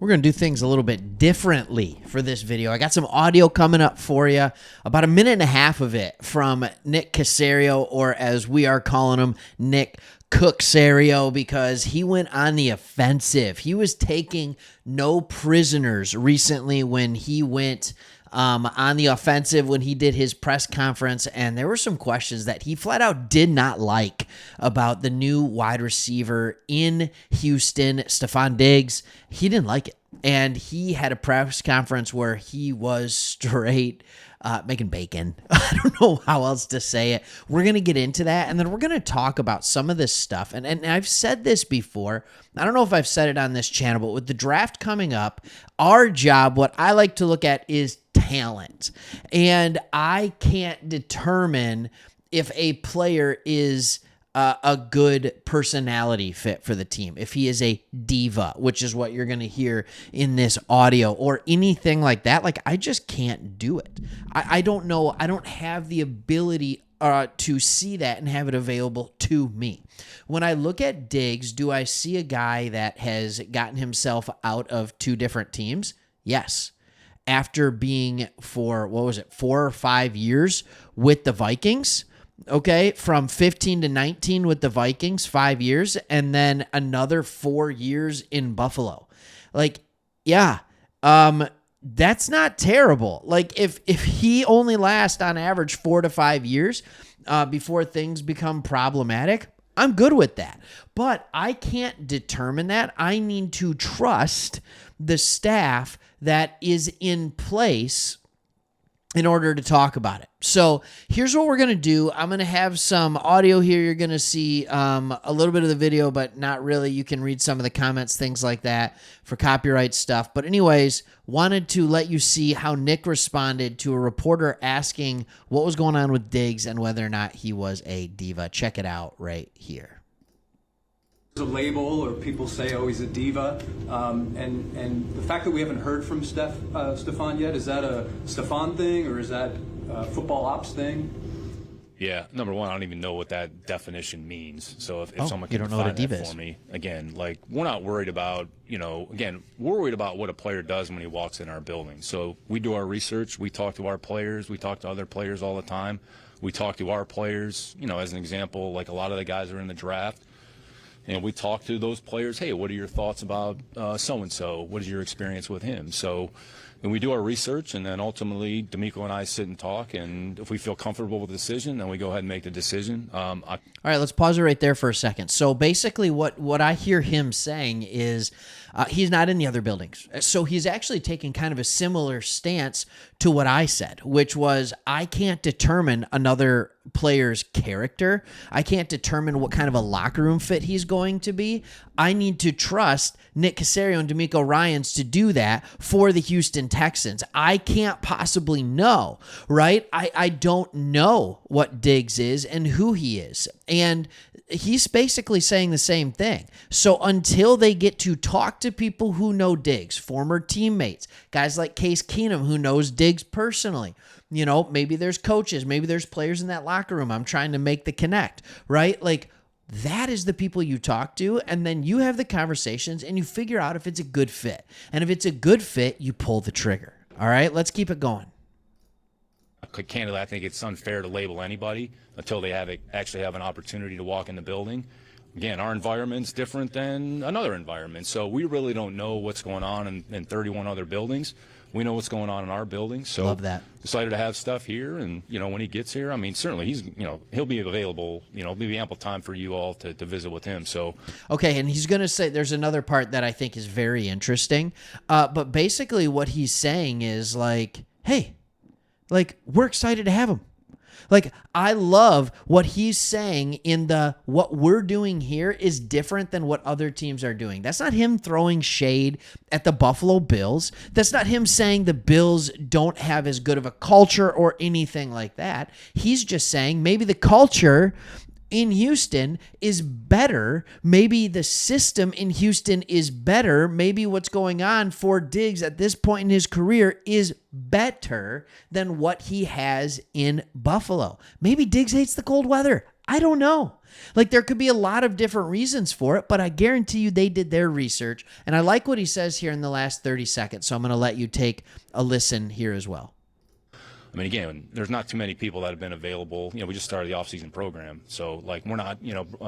We're going to do things a little bit differently for this video. I got some audio coming up for you, about a minute and a half of it from Nick Caserio, or as we are calling him, Nick Caserio, because he went on the offensive. He was taking no prisoners recently when he went on the offensive when he did his press conference, and there were some questions that he flat out did not like about the new wide receiver in Houston, Stephon Diggs. He didn't like it, and he had a press conference where he was straight making bacon. I don't know how else to say it. We're going to get into that, and then we're going to talk about some of this stuff. And I've said this before. I don't know if I've said it on this channel, but with the draft coming up, our job, what I like to look at is talent. And I can't determine if a player is a good personality fit for the team, if he is a diva, which is what you're going to hear in this audio, or anything like that. Like, I just can't do it. I don't know. I don't have the ability to see that and have it available to me. When I look at Diggs, do I see a guy that has gotten himself out of two different teams? Yes. After being for, 4 or 5 years with the Vikings, okay, from 15 to 19 with the Vikings, 5 years, and then another 4 years in Buffalo. Like, yeah, that's not terrible. Like, if he only lasts on average 4 to 5 years before things become problematic, I'm good with that. But I can't determine that. I need to trust the staff that is in place in order to talk about it. So here's what we're going to do. I'm going to have some audio here. You're going to see a little bit of the video, but not really. You can read some of the comments, things like that for copyright stuff. But anyways, wanted to let you see how Nick responded to a reporter asking what was going on with Diggs and whether or not he was a diva. Check it out right here. A label, or people say, oh, he's a diva, and the fact that we haven't heard from Stephon yet, is that a Stephon thing, or is that a football ops thing? Yeah, number one, I don't even know what that definition means. So if someone you can don't know what a define diva that is for me, again, like, we're not worried about, again, we're worried about what a player does when he walks in our building. So we do our research, we talk to our players, we talk to other players all the time, we talk to our players, as an example, like a lot of the guys are in the draft. And we talk to those players, hey, what are your thoughts about so-and-so? What is your experience with him? So and we do our research, and then ultimately D'Amico and I sit and talk, and if we feel comfortable with the decision, then we go ahead and make the decision. All right, let's pause it right there for a second. So basically what I hear him saying is he's not in the other buildings. So he's actually taking kind of a similar stance to what I said, which was I can't determine another player's character. I can't determine what kind of a locker room fit he's going to be. I need to trust Nick Caserio and D'Amico Ryans to do that for the Houston Texans. I can't possibly know, right? I don't know what Diggs is and who he is. And he's basically saying the same thing. So until they get to talk to people who know Diggs, former teammates, guys like Case Keenum who knows Diggs personally, maybe there's coaches, maybe there's players in that locker room. I'm trying to make the connect, right? Like, that is the people you talk to, and then you have the conversations and you figure out if it's a good fit. And if it's a good fit, you pull the trigger. All right, let's keep it going. Candidly, I think it's unfair to label anybody until they actually have an opportunity to walk in the building. Again, our environment's different than another environment, so we really don't know what's going on in 31 other buildings. We know what's going on in our building, so love that. Decided to have stuff here, and when he gets here, I mean, certainly he's he'll be available. There'll be ample time for you all to visit with him. So okay, and he's going to say there's another part that I think is very interesting, but basically what he's saying is like, hey, like, we're excited to have him. Like, I love what he's saying in what we're doing here is different than what other teams are doing. That's not him throwing shade at the Buffalo Bills. That's not him saying the Bills don't have as good of a culture or anything like that. He's just saying maybe the culture in Houston is better. Maybe the system in Houston is better. Maybe what's going on for Diggs at this point in his career is better than what he has in Buffalo. Maybe Diggs hates the cold weather. I don't know. Like, there could be a lot of different reasons for it, but I guarantee you they did their research. And I like what he says here in the last 30 seconds, so I'm going to let you take a listen here as well. I mean, again, there's not too many people that have been available. We just started the offseason program. So, like, we're not,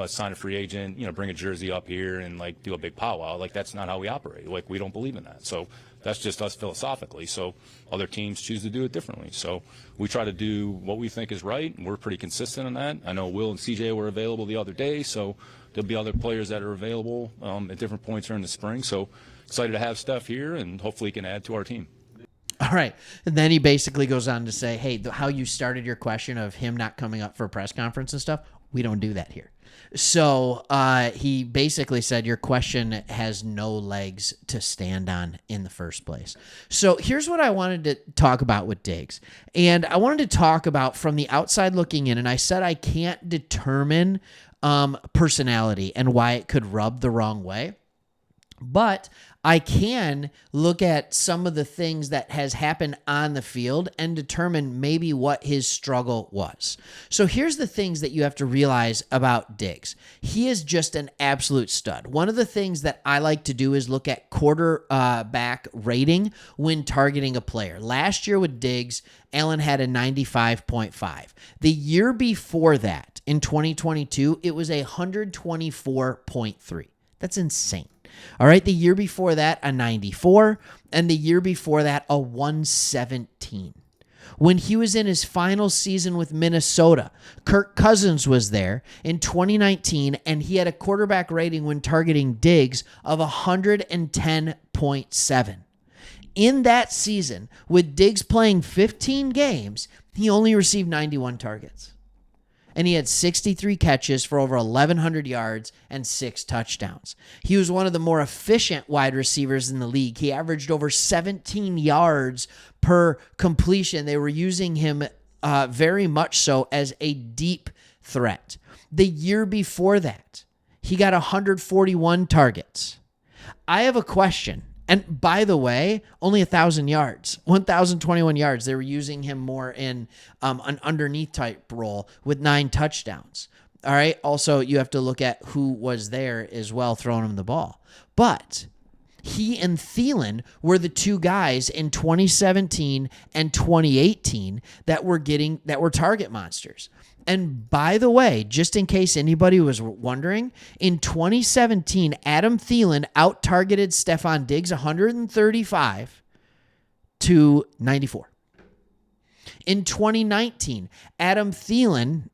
sign a free agent, bring a jersey up here and, like, do a big powwow. Like, that's not how we operate. Like, we don't believe in that. So that's just us philosophically. So other teams choose to do it differently. So we try to do what we think is right, and we're pretty consistent on that. I know Will and CJ were available the other day, so there'll be other players that are available at different points during the spring. So excited to have Steph here, and hopefully he can add to our team. All right. And then he basically goes on to say, hey, how you started your question of him not coming up for a press conference and stuff, we don't do that here. So he basically said your question has no legs to stand on in the first place. So here's what I wanted to talk about with Diggs. And I wanted to talk about from the outside looking in, and I said I can't determine personality and why it could rub the wrong way. But I can look at some of the things that has happened on the field and determine maybe what his struggle was. So here's the things that you have to realize about Diggs. He is just an absolute stud. One of the things that I like to do is look at quarterback rating when targeting a player. Last year with Diggs, Allen had a 95.5. The year before that, in 2022, it was a 124.3. That's insane. All right, the year before that, a 94, and the year before that, a 117. When he was in his final season with Minnesota, Kirk Cousins was there in 2019, and he had a quarterback rating when targeting Diggs of 110.7. In that season, with Diggs playing 15 games, he only received 91 targets. And he had 63 catches for over 1,100 yards and 6 touchdowns. He was one of the more efficient wide receivers in the league. He averaged over 17 yards per completion. They were using him very much so as a deep threat. The year before that, he got 141 targets. I have a question. And by the way, only 1,000 yards, 1,021 yards. They were using him more in an underneath type role with 9 touchdowns. All right. Also, you have to look at who was there as well throwing him the ball. But he and Thielen were the two guys in 2017 and 2018 that were target monsters. And by the way, just in case anybody was wondering, in 2017, Adam Thielen out-targeted Stephon Diggs 135 to 94. In 2018, Adam Thielen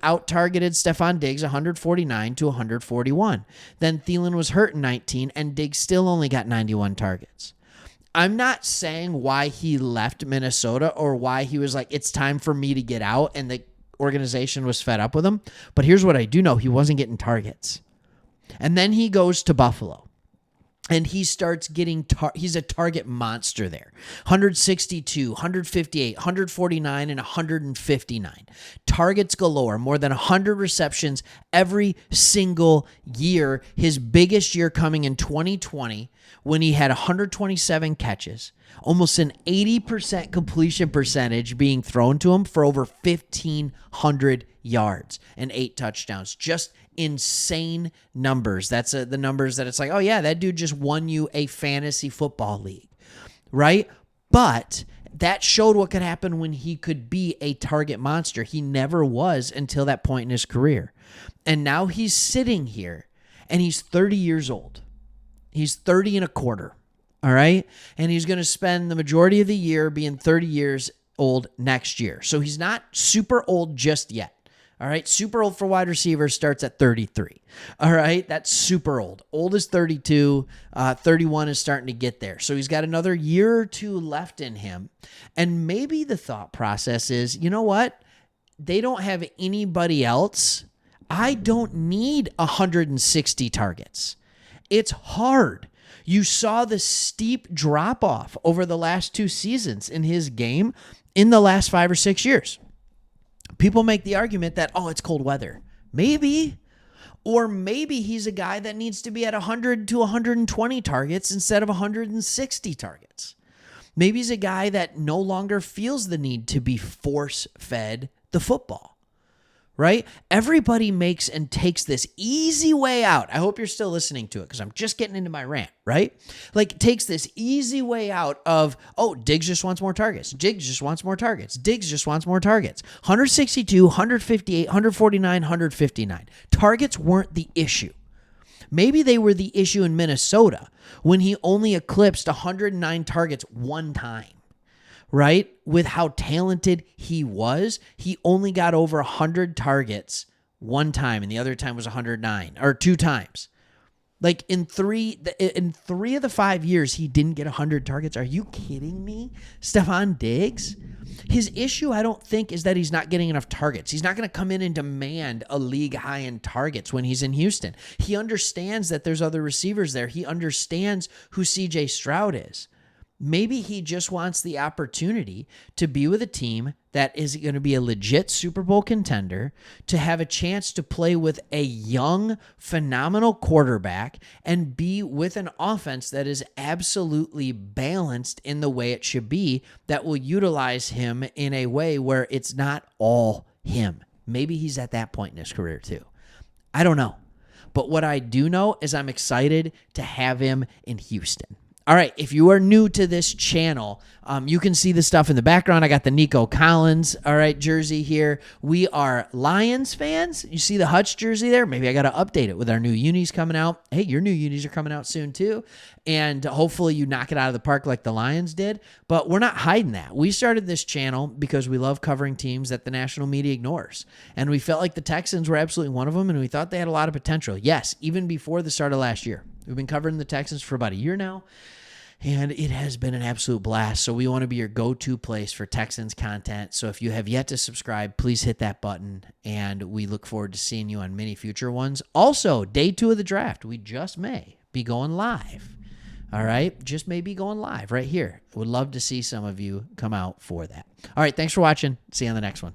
out-targeted Stephon Diggs 149 to 141. Then Thielen was hurt in 19, and Diggs still only got 91 targets. I'm not saying why he left Minnesota or why he was like, it's time for me to get out and the organization was fed up with him. But here's what I do know. He wasn't getting targets. And then he goes to Buffalo. And he starts getting, he's a target monster there. 162, 158, 149, and 159. Targets galore, more than 100 receptions every single year. His biggest year coming in 2020 when he had 127 catches, almost an 80% completion percentage being thrown to him for over 1,500 yards and 8 touchdowns. Just insane numbers. That's the numbers that it's like, oh yeah, that dude just won you a fantasy football league, right? But that showed what could happen when he could be a target monster. He never was until that point in his career. And now he's sitting here and he's 30 years old. He's 30 and a quarter. All right. And he's going to spend the majority of the year being 30 years old next year. So he's not super old just yet. All right. Super old for wide receivers starts at 33. All right. That's super old. Old is 32. 31 is starting to get there. So he's got another year or two left in him. And maybe the thought process is, you know what? They don't have anybody else. I don't need 160 targets. It's hard. You saw the steep drop off over the last 2 seasons in his game in the last 5 or 6 years. People make the argument that, oh, it's cold weather. Maybe. Or maybe he's a guy that needs to be at 100 to 120 targets instead of 160 targets. Maybe he's a guy that no longer feels the need to be force-fed the football, right? Everybody makes and takes this easy way out. I hope you're still listening to it because I'm just getting into my rant, right? Like, takes this easy way out of, oh, Diggs just wants more targets. Diggs just wants more targets. Diggs just wants more targets. 162, 158, 149, 159. Targets weren't the issue. Maybe they were the issue in Minnesota when he only eclipsed 109 targets one time, right? With how talented he was, he only got over 100 targets one time, and the other time was 109, or two times. Like in three of the 5 years, he didn't get 100 targets. Are you kidding me? Stephon Diggs? His issue, I don't think, is that he's not getting enough targets. He's not going to come in and demand a league high in targets when he's in Houston. He understands that there's other receivers there. He understands who CJ Stroud is. Maybe he just wants the opportunity to be with a team that is going to be a legit Super Bowl contender, to have a chance to play with a young, phenomenal quarterback, and be with an offense that is absolutely balanced in the way it should be, that will utilize him in a way where it's not all him. Maybe he's at that point in his career too. I don't know. But what I do know is I'm excited to have him in Houston. All right, if you are new to this channel, you can see the stuff in the background. I got the Nico Collins, all right, jersey here. We are Lions fans. You see the Hutch jersey there? Maybe I got to update it with our new unis coming out. Hey, your new unis are coming out soon too. And hopefully you knock it out of the park like the Lions did. But we're not hiding that. We started this channel because we love covering teams that the national media ignores. And we felt like the Texans were absolutely one of them, and we thought they had a lot of potential. Yes, even before the start of last year. We've been covering the Texans for about a year now, and it has been an absolute blast. So we want to be your go-to place for Texans content. So if you have yet to subscribe, please hit that button, and we look forward to seeing you on many future ones. Also, day 2 of the draft, we just may be going live. All right? Just may be going live right here. Would love to see some of you come out for that. All right, thanks for watching. See you on the next one.